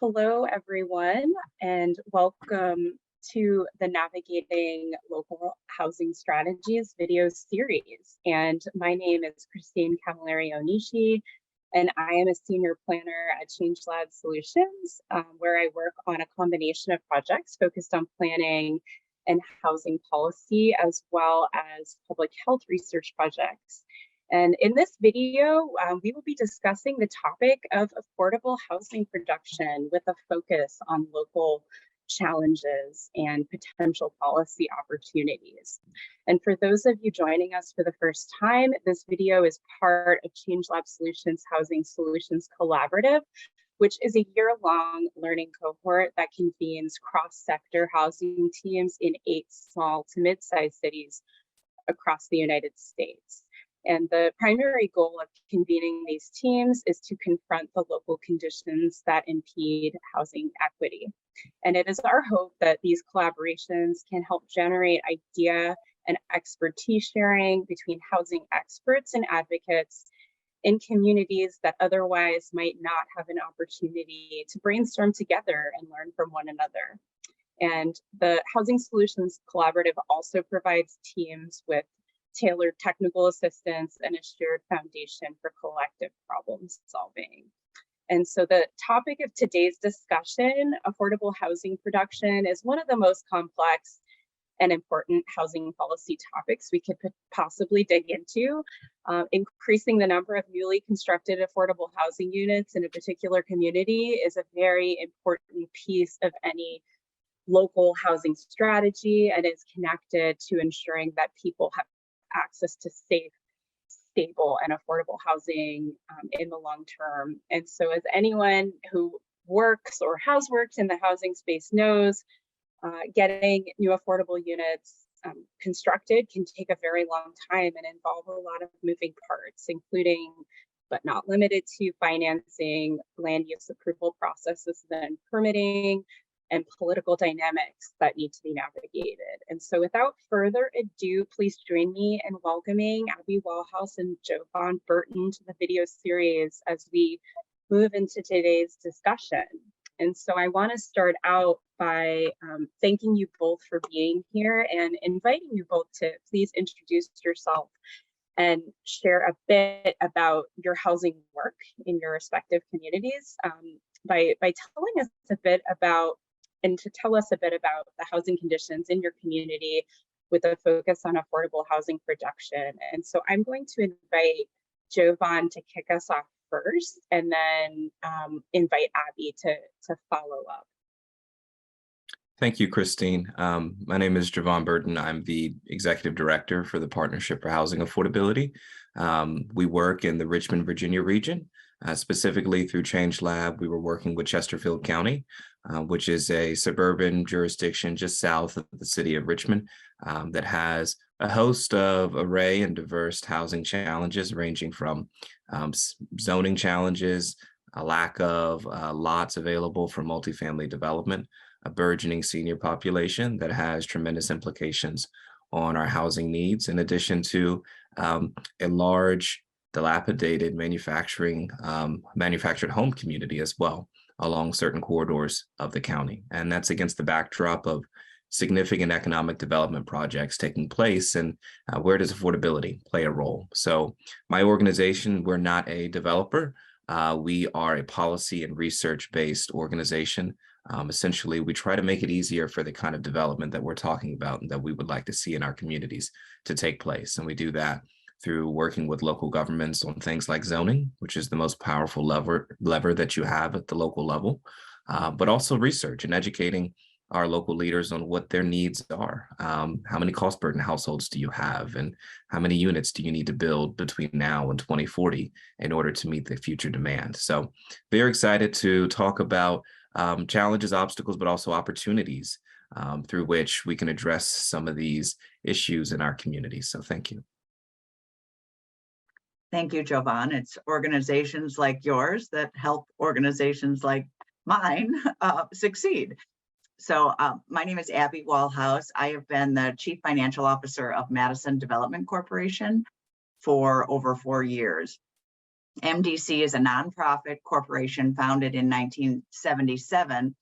Hello, everyone, and welcome to the Navigating Local Housing Strategies video series. And my name is Christine Camilleri Onishi, and I am a senior planner at Change Lab Solutions, where I work on a combination of projects focused on planning and housing policy, as well as public health research projects. And in this video, we will be discussing the topic of affordable housing production with a focus on local challenges and potential policy opportunities. And for those of you joining us for the first time, this video is part of Change Lab Solutions Housing Solutions Collaborative, which is a year-long learning cohort that convenes cross-sector housing teams in 8 small to mid-sized cities across the United States. And the primary goal of convening these teams is to confront the local conditions that impede housing equity. And it is our hope that these collaborations can help generate idea and expertise sharing between housing experts and advocates in communities that otherwise might not have an opportunity to brainstorm together and learn from one another. And the Housing Solutions Collaborative also provides teams with tailored technical assistance and a shared foundation for collective problem solving. And so the topic of today's discussion, affordable housing production, is one of the most complex and important housing policy topics we could possibly dig into. Increasing the number of newly constructed affordable housing units in a particular community is a very important piece of any local housing strategy, and is connected to ensuring that people have access to safe, stable, and affordable housing in the long term. And so as anyone who works or has worked in the housing space knows, getting new affordable units constructed can take a very long time and involve a lot of moving parts, including but not limited to financing, land use approval processes, and permitting, and political dynamics that need to be navigated. And so without further ado, please join me in welcoming Abby Wallhouse and Jovan Burton to the video series as we move into today's discussion. And so I want to start out by thanking you both for being here and inviting you both to please introduce yourself and share a bit about your housing work in your respective communities by telling us a bit about and to tell us a bit about the housing conditions in your community with a focus on affordable housing production. And so I'm going to invite Jovan to kick us off first, and then invite Abby to follow up. Thank you, Christine. My name is Jovan Burton. I'm the Executive Director for the Partnership for Housing Affordability. We work in the Richmond, Virginia region. Specifically through Change Lab, we were working with Chesterfield County, which is a suburban jurisdiction just south of the city of Richmond that has a host of array and diverse housing challenges ranging from zoning challenges, a lack of lots available for multifamily development, a burgeoning senior population that has tremendous implications on our housing needs, in addition to a large dilapidated manufactured home community as well along certain corridors of the county. And that's against the backdrop of significant economic development projects taking place. And where does affordability play a role? So my organization, we're not a developer. We are a policy and research-based organization. Essentially, we try to make it easier for the kind of development that we're talking about and that we would like to see in our communities to take place. And we do that through working with local governments on things like zoning, which is the most powerful lever that you have at the local level, but also research and educating our local leaders on what their needs are. How many cost burden households do you have? And how many units do you need to build between now and 2040 in order to meet the future demand? So very excited to talk about challenges, obstacles, but also opportunities through which we can address some of these issues in our communities. So thank you. Thank you, Jovan. It's organizations like yours that help organizations like mine succeed. So my name is Abby Wallhouse. I have been the Chief Financial Officer of Madison Development Corporation for over 4 years. MDC is a nonprofit corporation founded in 1977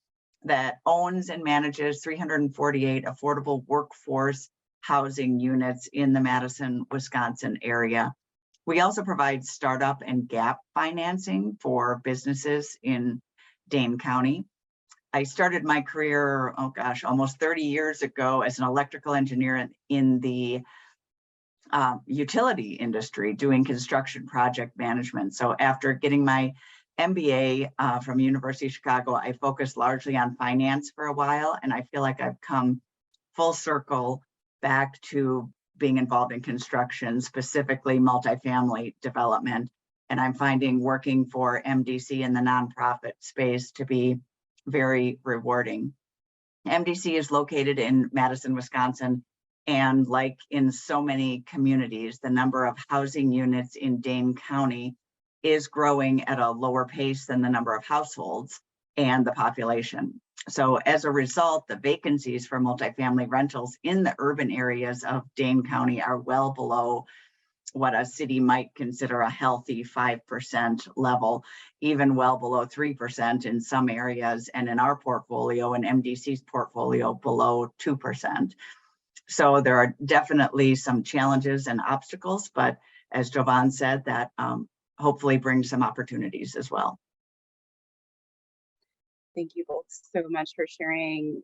that owns and manages 348 affordable workforce housing units in the Madison, Wisconsin area. We also provide startup and gap financing for businesses in Dane County. I started my career, oh gosh, almost 30 years ago as an electrical engineer in the utility industry doing construction project management. So after getting my MBA from University of Chicago, I focused largely on finance for a while, and I feel like I've come full circle back to being involved in construction, specifically multifamily development. And I'm finding working for MDC in the nonprofit space to be very rewarding. MDC is located in Madison, Wisconsin, and like in so many communities, the number of housing units in Dane County is growing at a lower pace than the number of households and the population. So as a result, the vacancies for multifamily rentals in the urban areas of Dane County are well below what a city might consider a healthy 5% level, even well below 3% in some areas, and in our portfolio and MDC's portfolio below 2%. So there are definitely some challenges and obstacles, but as Jovan said, that hopefully brings some opportunities as well. Thank you both so much for sharing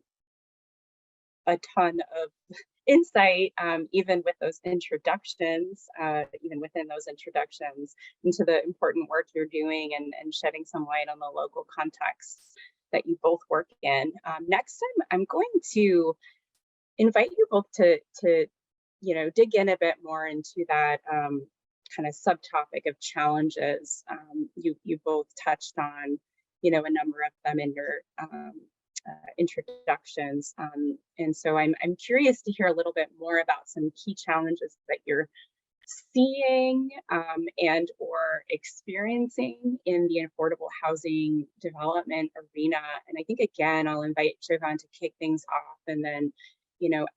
a ton of insight, even with those introductions, even within those introductions into the important work you're doing and shedding some light on the local contexts that you both work in. Next time, I'm going to invite you both to dig in a bit more into that kind of subtopic of challenges. You both touched on a number of them in your introductions, and so I'm curious to hear a little bit more about some key challenges that you're seeing and or experiencing in the affordable housing development arena. And I think again I'll invite Jovan to kick things off, and then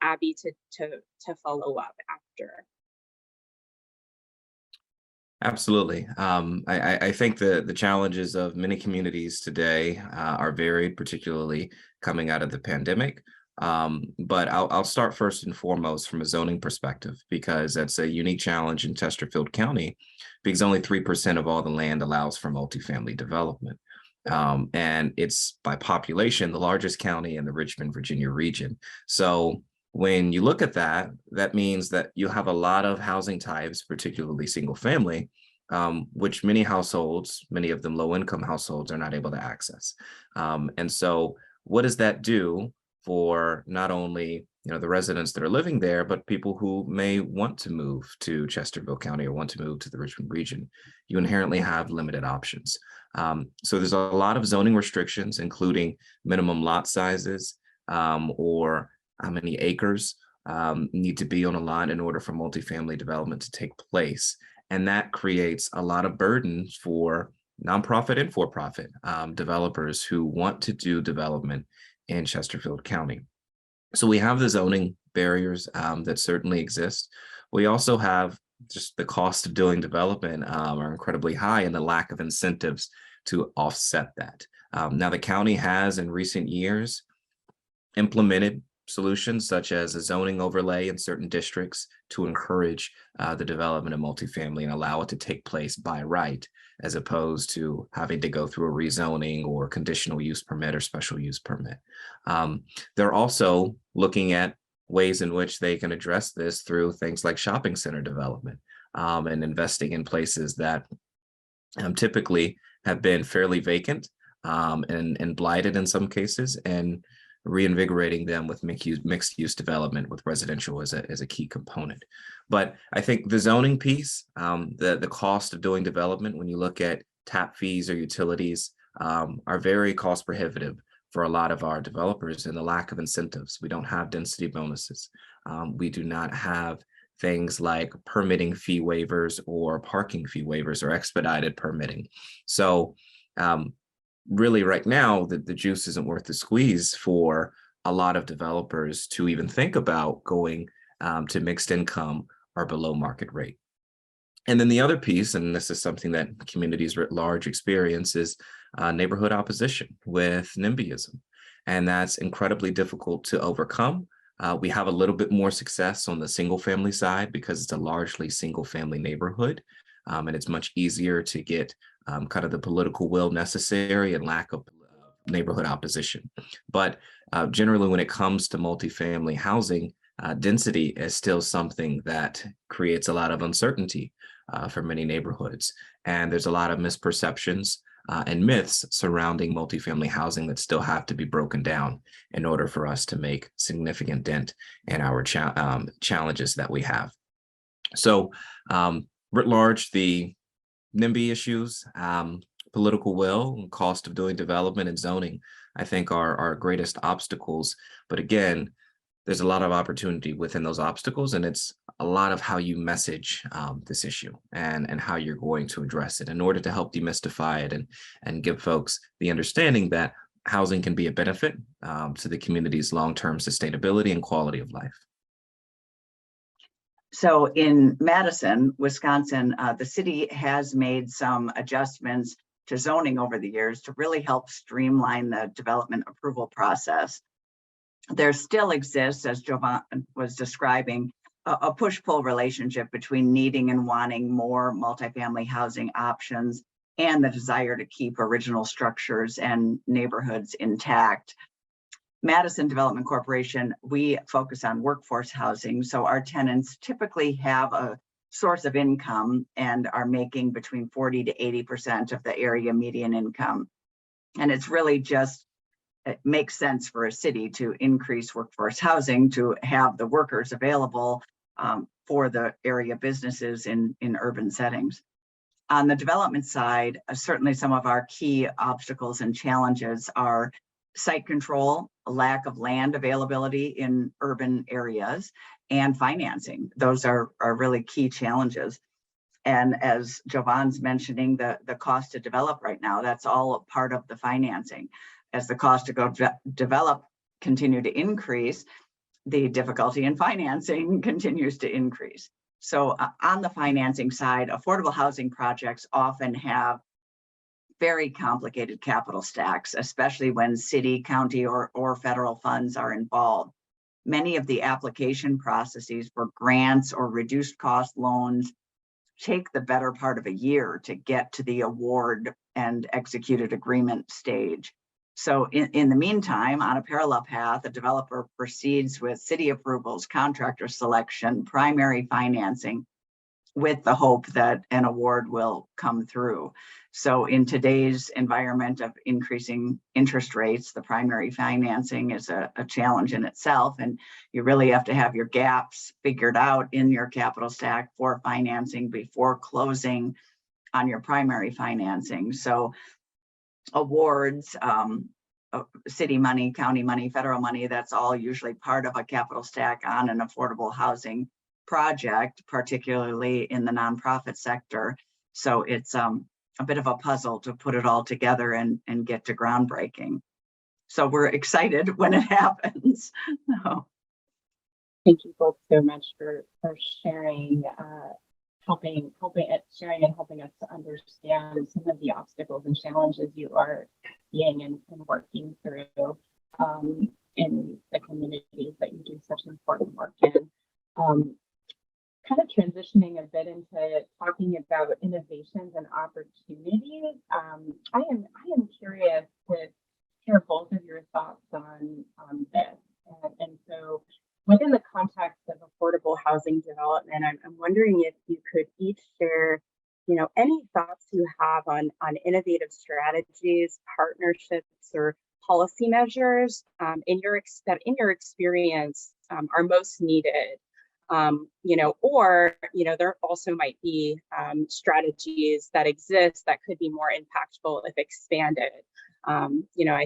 Abby to follow up after. Absolutely. I think the challenges of many communities today are varied, particularly coming out of the pandemic. But I'll start first and foremost from a zoning perspective, because that's a unique challenge in Chesterfield County, because only 3% of all the land allows for multifamily development. And it's by population, the largest county in the Richmond, Virginia region. So when you look at that, that means that you have a lot of housing types, particularly single family, which many households, many of them low income households, are not able to access. And so what does that do for not only the residents that are living there, but people who may want to move to Chesterfield County or want to move to the Richmond region? You inherently have limited options. So there's a lot of zoning restrictions, including minimum lot sizes or how many acres need to be on a lot in order for multifamily development to take place. And that creates a lot of burdens for nonprofit and for-profit developers who want to do development in Chesterfield County. So we have the zoning barriers that certainly exist. We also have just the cost of doing development are incredibly high, and the lack of incentives to offset that. Now, the county has in recent years implemented solutions such as a zoning overlay in certain districts to encourage the development of multifamily and allow it to take place by right, as opposed to having to go through a rezoning or conditional use permit or special use permit. They're also looking at ways in which they can address this through things like shopping center development and investing in places that typically have been fairly vacant and blighted in some cases, and reinvigorating them with mixed use development with residential as a key component. But I think the zoning piece, the cost of doing development, when you look at tap fees or utilities, are very cost prohibitive for a lot of our developers, and the lack of incentives. We don't have density bonuses. We do not have things like permitting fee waivers or parking fee waivers or expedited permitting. So really right now, the juice isn't worth the squeeze for a lot of developers to even think about going to mixed income or below market rate. And then the other piece, and this is something that communities writ large experience, is neighborhood opposition with NIMBYism. And that's incredibly difficult to overcome. We have a little bit more success on the single family side because it's a largely single family neighborhood. And it's much easier to get kind of the political will necessary and lack of neighborhood opposition. But generally, when it comes to multifamily housing, density is still something that creates a lot of uncertainty for many neighborhoods. And there's a lot of misperceptions and myths surrounding multifamily housing that still have to be broken down in order for us to make significant dent in our challenges that we have. So writ large, the NIMBY issues, political will, and cost of doing development and zoning, I think are our greatest obstacles. But again, there's a lot of opportunity within those obstacles, and it's a lot of how you message this issue and how you're going to address it in order to help demystify it and give folks the understanding that housing can be a benefit to the community's long-term sustainability and quality of life. So in Madison, Wisconsin, the city has made some adjustments to zoning over the years to really help streamline the development approval process. There still exists, as Jovan was describing, a push-pull relationship between needing and wanting more multifamily housing options and the desire to keep original structures and neighborhoods intact. Madison Development Corporation, we focus on workforce housing, so our tenants typically have a source of income and are making between 40 to 80% of the area median income. And it's really just, it makes sense for a city to increase workforce housing to have the workers available for the area businesses in urban settings. On the development side, certainly some of our key obstacles and challenges are site control, lack of land availability in urban areas, and financing. Those are really key challenges. And as Jovan's mentioning, the cost to develop right now, that's all a part of the financing. As the cost to go develop continue to increase, the difficulty in financing continues to increase. So on the financing side, affordable housing projects often have very complicated capital stacks, especially when city, county, or federal funds are involved. Many of the application processes for grants or reduced cost loans take the better part of a year to get to the award and executed agreement stage. So in the meantime, on a parallel path, a developer proceeds with city approvals, contractor selection, primary financing, with the hope that an award will come through. So in today's environment of increasing interest rates, the primary financing is a challenge in itself, and you really have to have your gaps figured out in your capital stack for financing before closing on your primary financing. So awards, city money, county money, federal money, that's all usually part of a capital stack on an affordable housing project, particularly in the nonprofit sector. So it's a bit of a puzzle to put it all together and get to groundbreaking. So we're excited when it happens. Thank you both so much for sharing, sharing and helping us to understand some of the obstacles and challenges you are seeing and working through in the communities that you do such important work in. Kind of transitioning a bit into talking about innovations and opportunities. I am curious to hear both of your thoughts on this. And so within the context of affordable housing development, I'm wondering if you could each share, any thoughts you have on innovative strategies, partnerships, or policy measures in your experience are most needed. There also might be strategies that exist that could be more impactful if expanded. I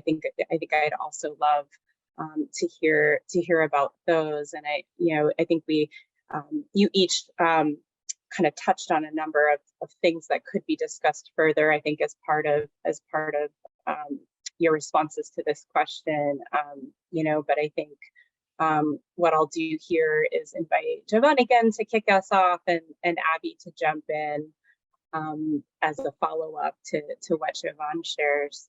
think I'd also love to hear about those. And I think you each kind of touched on a number of things that could be discussed further, I think, as part of your responses to this question. But I think What I'll do here is invite Jovan again to kick us off and Abby to jump in as a follow-up to what Jovan shares.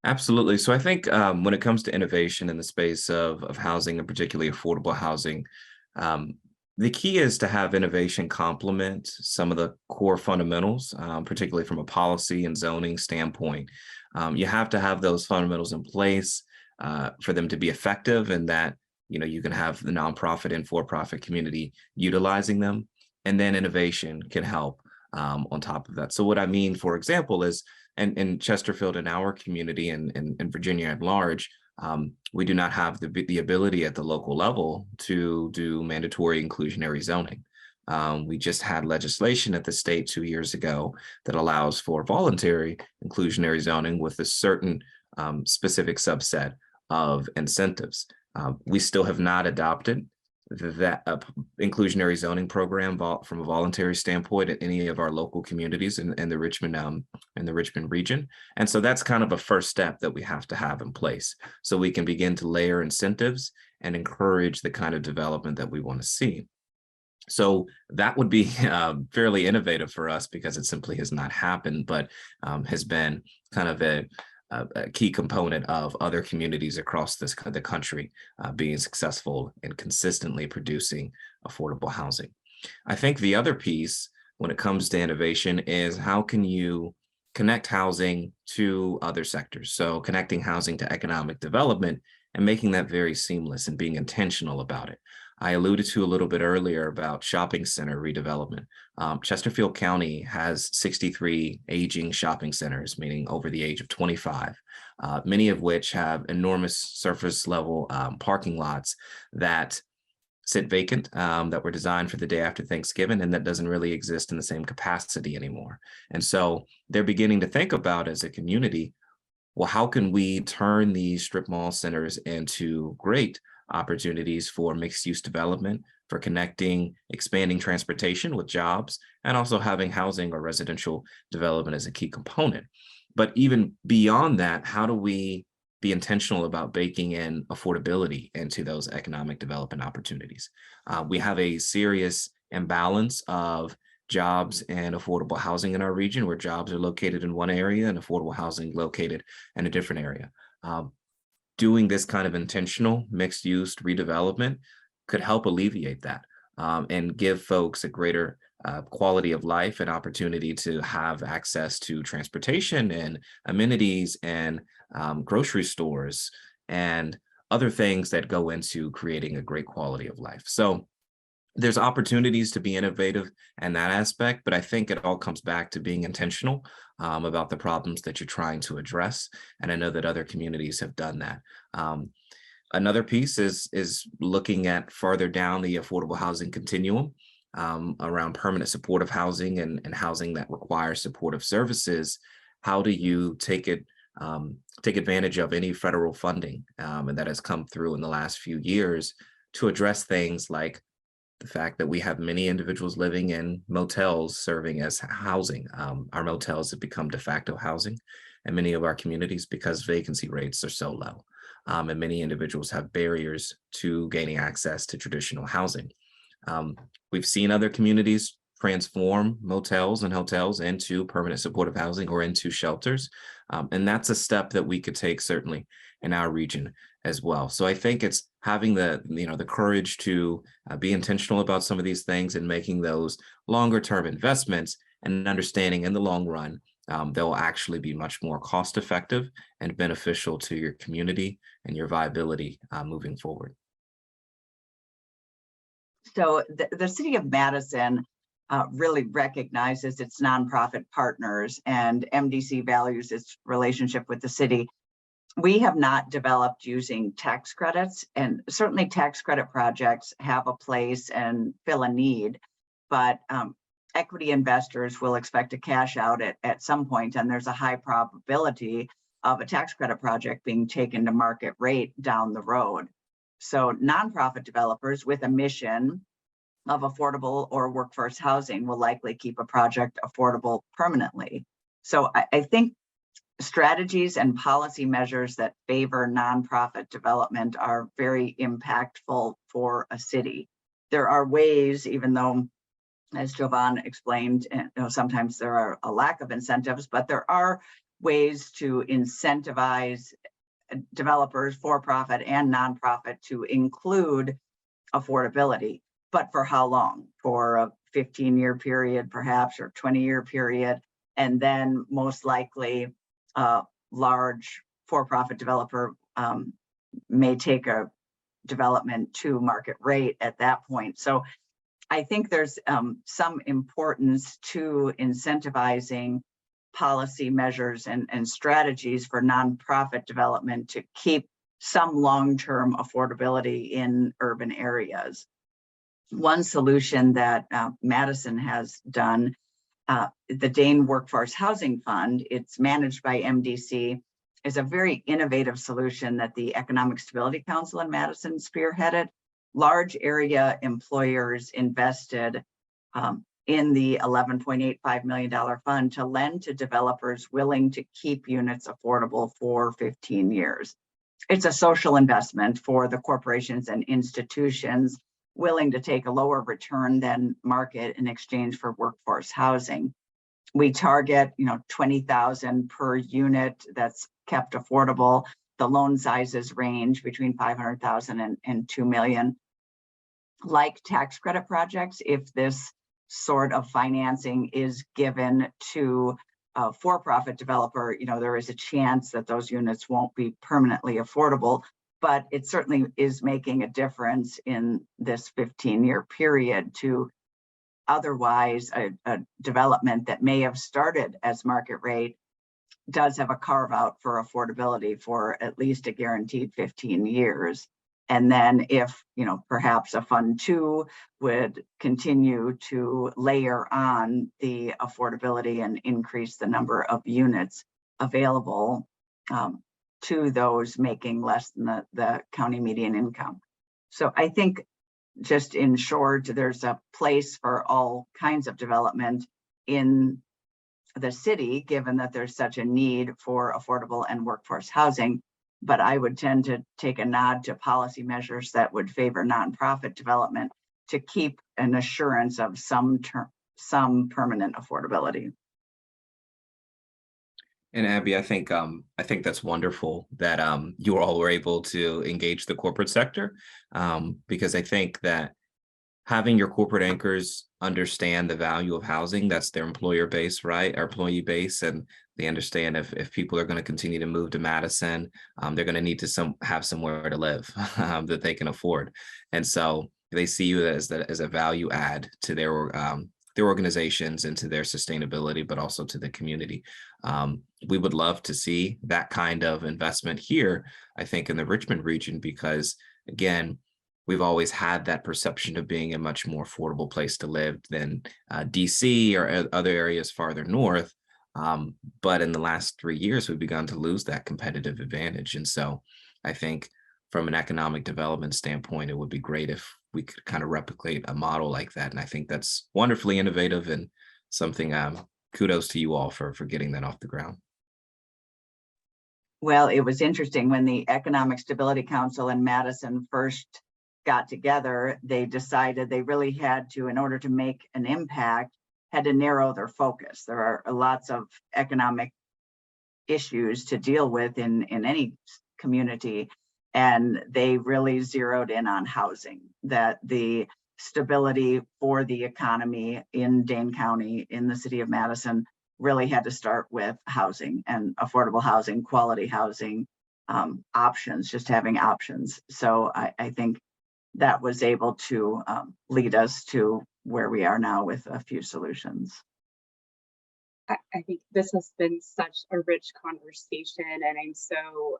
Absolutely. So I think when it comes to innovation in the space of housing and particularly affordable housing, the key is to have innovation complement some of the core fundamentals, particularly from a policy and zoning standpoint. You have to have those fundamentals in place for them to be effective, and that you can have the nonprofit and for-profit community utilizing them, and then innovation can help on top of that. So what I mean, for example, is in Chesterfield, in our community, and in Virginia at large, we do not have the ability at the local level to do mandatory inclusionary zoning. We just had legislation at the state 2 years ago that allows for voluntary inclusionary zoning with a certain specific subset of incentives. We still have not adopted that inclusionary zoning program from a voluntary standpoint at any of our local communities in the Richmond region. And so that's kind of a first step that we have to have in place so we can begin to layer incentives and encourage the kind of development that we want to see. So that would be fairly innovative for us because it simply has not happened, but has been kind of a key component of other communities across the country being successful in consistently producing affordable housing. I think the other piece when it comes to innovation is how can you connect housing to other sectors? So connecting housing to economic development and making that very seamless and being intentional about it. I alluded to a little bit earlier about shopping center redevelopment. Chesterfield County has 63 aging shopping centers, meaning over the age of 25, many of which have enormous surface level parking lots that sit vacant, that were designed for the day after Thanksgiving, and that doesn't really exist in the same capacity anymore. And so they're beginning to think about, as a community, well, how can we turn these strip mall centers into great opportunities for mixed use development, for connecting, expanding transportation with jobs, and also having housing or residential development as a key component. But even beyond that, how do we be intentional about baking in affordability into those economic development opportunities? We have a serious imbalance of jobs and affordable housing in our region, where jobs are located in one area and affordable housing located in a different area. Doing this kind of intentional mixed use redevelopment could help alleviate that and give folks a greater quality of life and opportunity to have access to transportation and amenities and grocery stores and other things that go into creating a great quality of life. So there's opportunities to be innovative in that aspect, but I think it all comes back to being intentional about the problems that you're trying to address. And I know that other communities have done that. Another piece is looking at farther down the affordable housing continuum around permanent supportive housing and housing that requires supportive services. How do you take advantage of any federal funding and that has come through in the last few years to address things like the fact that we have many individuals living in motels serving as housing. Our motels have become de facto housing in many of our communities because vacancy rates are so low. And many individuals have barriers to gaining access to traditional housing. We've seen other communities transform motels and hotels into permanent supportive housing or into shelters. And that's a step that we could take certainly in our region as well. So I think it's having the courage to be intentional about some of these things and making those longer term investments and understanding in the long run, they'll actually be much more cost effective and beneficial to your community and your viability moving forward. So the city of Madison really recognizes its nonprofit partners, and MDC values its relationship with the city. We have not developed using tax credits, and certainly tax credit projects have a place and fill a need, but equity investors will expect to cash out at some point, and there's a high probability of a tax credit project being taken to market rate down the road. So nonprofit developers with a mission of affordable or workforce housing will likely keep a project affordable permanently. So I think strategies and policy measures that favor nonprofit development are very impactful for a city. There are ways, even though, as Jovan explained, sometimes there are a lack of incentives, but there are ways to incentivize developers, for-profit and nonprofit, to include affordability. But for how long? For a 15-year period, perhaps, or 20-year period. And then most likely a large for-profit developer may take a development to market rate at that point. So I think there's some importance to incentivizing policy measures and strategies for nonprofit development to keep some long-term affordability in urban areas. One solution that Madison has done, the Dane Workforce Housing Fund, it's managed by MDC, is a very innovative solution that the Economic Stability Council in Madison spearheaded. Large area employers invested in the $11.85 million fund to lend to developers willing to keep units affordable for 15 years. It's a social investment for the corporations and institutions willing to take a lower return than market in exchange for workforce housing. We target, $20,000 per unit that's kept affordable. The loan sizes range between $500,000 and $2 million. Like tax credit projects, if this sort of financing is given to a for-profit developer, there is a chance that those units won't be permanently affordable, but it certainly is making a difference in this 15-year period to otherwise a development that may have started as market rate does have a carve out for affordability for at least a guaranteed 15 years. And then if, perhaps a fund two would continue to layer on the affordability and increase the number of units available to those making less than the county median income. So I think, just in short, there's a place for all kinds of development in the city, given that there's such a need for affordable and workforce housing. But I would tend to take a nod to policy measures that would favor nonprofit development to keep an assurance of some permanent affordability. And Abby, I think that's wonderful that you all were able to engage the corporate sector, because I think that having your corporate anchors understand the value of housing, that's their employer base, right? Our employee base, and they understand if people are going to continue to move to Madison, they're going to need to have somewhere to live that they can afford, and so they see you as a value add to their organizations and to their sustainability, but also to the community. We would love to see that kind of investment here, I think, in the Richmond region, because again, we've always had that perception of being a much more affordable place to live than DC or other areas farther north. But in the last 3 years, we've begun to lose that competitive advantage. And so I think from an economic development standpoint, it would be great if we could kind of replicate a model like that. And I think that's wonderfully innovative and something, kudos to you all for getting that off the ground. Well, it was interesting when the Economic Stability Council in Madison first got together, they decided they really had to, in order to make an impact, had to narrow their focus. There are lots of economic issues to deal with in any community, and they really zeroed in on housing, that the stability for the economy in Dane County, in the city of Madison, really had to start with housing and affordable housing, quality housing, options, just having options. So I think that was able to lead us to where we are now with a few solutions. I think this has been such a rich conversation, and I'm so,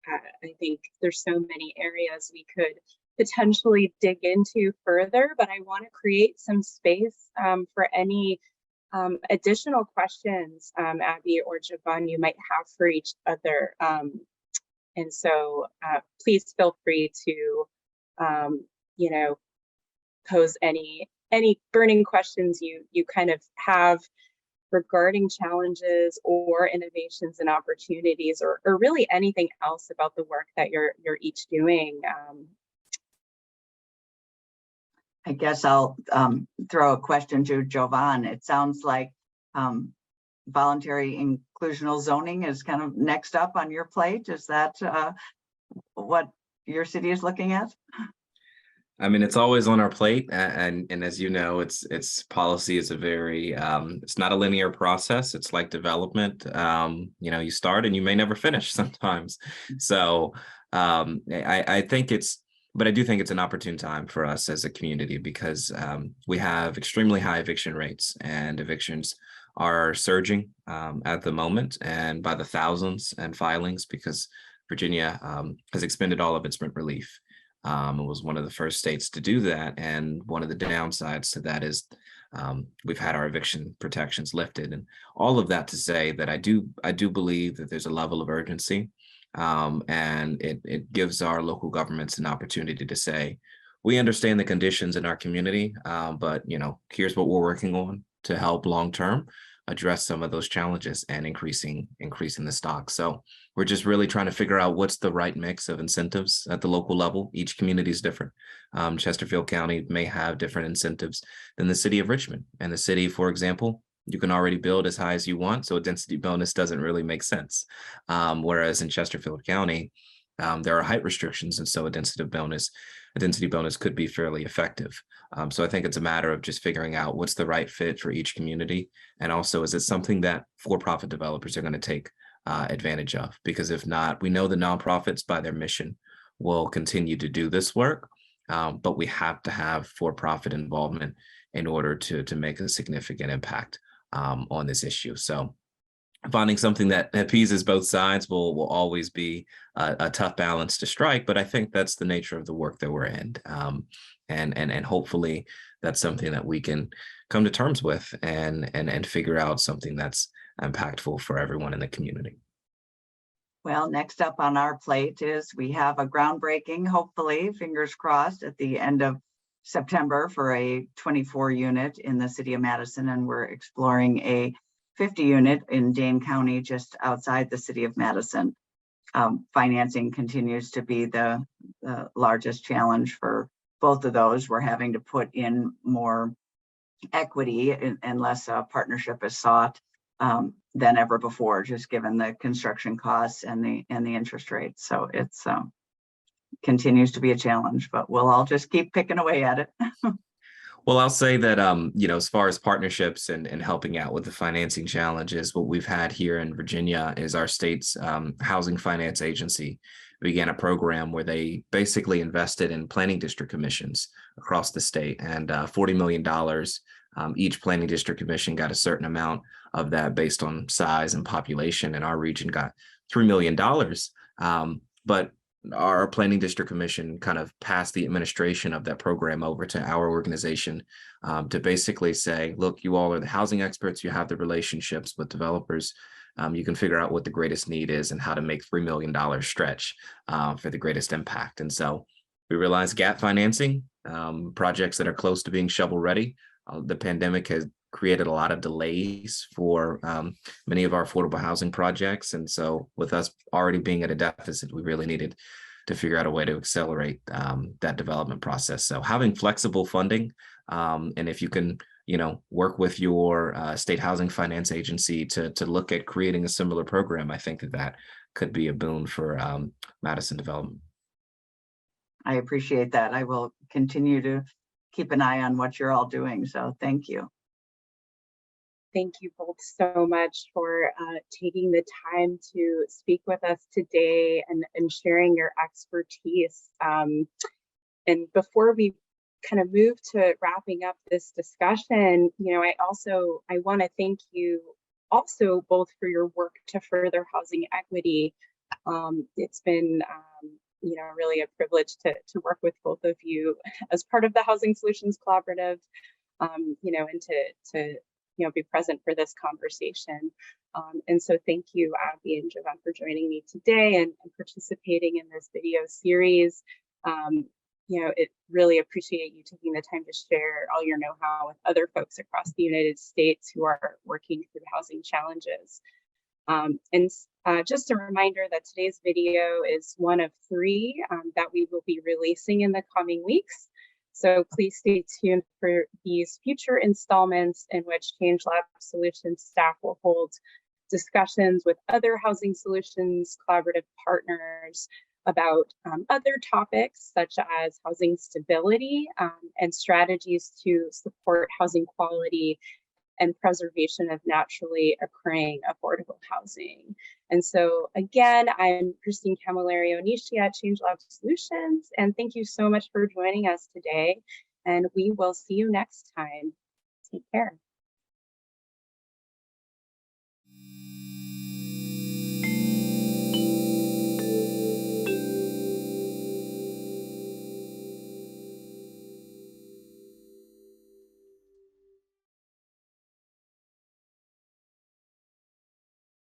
I think there's so many areas we could potentially dig into further, but I want to create some space for any additional questions, Abby or Jovan, you might have for each other. And so please feel free to pose any burning questions you kind of have. regarding challenges or innovations and opportunities, or really anything else about the work that you're each doing. I guess I'll throw a question to Jovan. It sounds like voluntary inclusional zoning is kind of next up on your plate. Is that what your city is looking at? I mean, it's always on our plate, and as you know, it's policy is a very it's not a linear process. It's like development. You know, you start and you may never finish sometimes. So I think but I do think it's an opportune time for us as a community because we have extremely high eviction rates, and evictions are surging at the moment, and by the thousands and filings, because Virginia has expended all of its rent relief. It was one of the first states to do that. And one of the downsides to that is we've had our eviction protections lifted, and all of that to say that I do believe that there's a level of urgency, and it gives our local governments an opportunity to say, we understand the conditions in our community, but you know, here's what we're working on to help long term address some of those challenges and increasing the stock. So we're just really trying to figure out what's the right mix of incentives at the local level. Each community is different. Chesterfield County may have different incentives than the city of Richmond. And the city, for example, you can already build as high as you want, so a density bonus doesn't really make sense. Whereas in Chesterfield County, there are height restrictions, and so a density bonus could be fairly effective. So I think it's a matter of just figuring out what's the right fit for each community, and also is it something that for-profit developers are going to take advantage of? Because if not, we know the nonprofits by their mission will continue to do this work, but we have to have for-profit involvement in order to make a significant impact on this issue. So finding something that appeases both sides will always be a tough balance to strike, but I think that's the nature of the work that we're in. And hopefully that's something that we can come to terms with and figure out something that's impactful for everyone in the community. Well, next up on our plate is we have a groundbreaking, hopefully, fingers crossed, at the end of September for a 24 unit in the city of Madison, and we're exploring a 50 unit in Dane County, just outside the city of Madison. Financing continues to be the largest challenge for both of those. We're having to put in more equity unless a partnership is sought than ever before, just given the construction costs and the interest rates. So it's continues to be a challenge, but we'll all just keep picking away at it. Well, I'll say that, you know, as far as partnerships and helping out with the financing challenges, what we've had here in Virginia is our state's housing finance agency began a program where they basically invested in planning district commissions across the state, and $40 million. Each planning district commission got a certain amount of that based on size and population, and our region got $3 million. But our planning district commission kind of passed the administration of that program over to our organization to basically say, look, you all are the housing experts, you have the relationships with developers, you can figure out what the greatest need is and how to make $3 million stretch for the greatest impact. And so we realized gap financing, projects that are close to being shovel ready. The pandemic has created a lot of delays for many of our affordable housing projects. And so with us already being at a deficit, we really needed to figure out a way to accelerate that development process. So having flexible funding, and if you can, you know, work with your state housing finance agency to look at creating a similar program, I think that could be a boon for Madison development. I appreciate that. I will continue to keep an eye on what you're all doing. So thank you. Thank you both so much for taking the time to speak with us today and sharing your expertise. And before we kind of move to wrapping up this discussion, you know, I want to thank you also both for your work to further housing equity. It's been you know, really a privilege to work with both of you as part of the Housing Solutions Collaborative, you know, and to you know, be present for this conversation. And so thank you, Abby and Jovan, for joining me today and participating in this video series. it really appreciate you taking the time to share all your know-how with other folks across the United States who are working through housing challenges. Just a reminder that today's video is one of 3 that we will be releasing in the coming weeks. So please stay tuned for these future installments in which ChangeLab Solutions staff will hold discussions with other housing solutions collaborative partners about other topics such as housing stability and strategies to support housing quality and preservation of naturally occurring affordable housing. And so again, I'm Christine Camilleri Onishi at ChangeLab Solutions, and thank you so much for joining us today. And we will see you next time. Take care.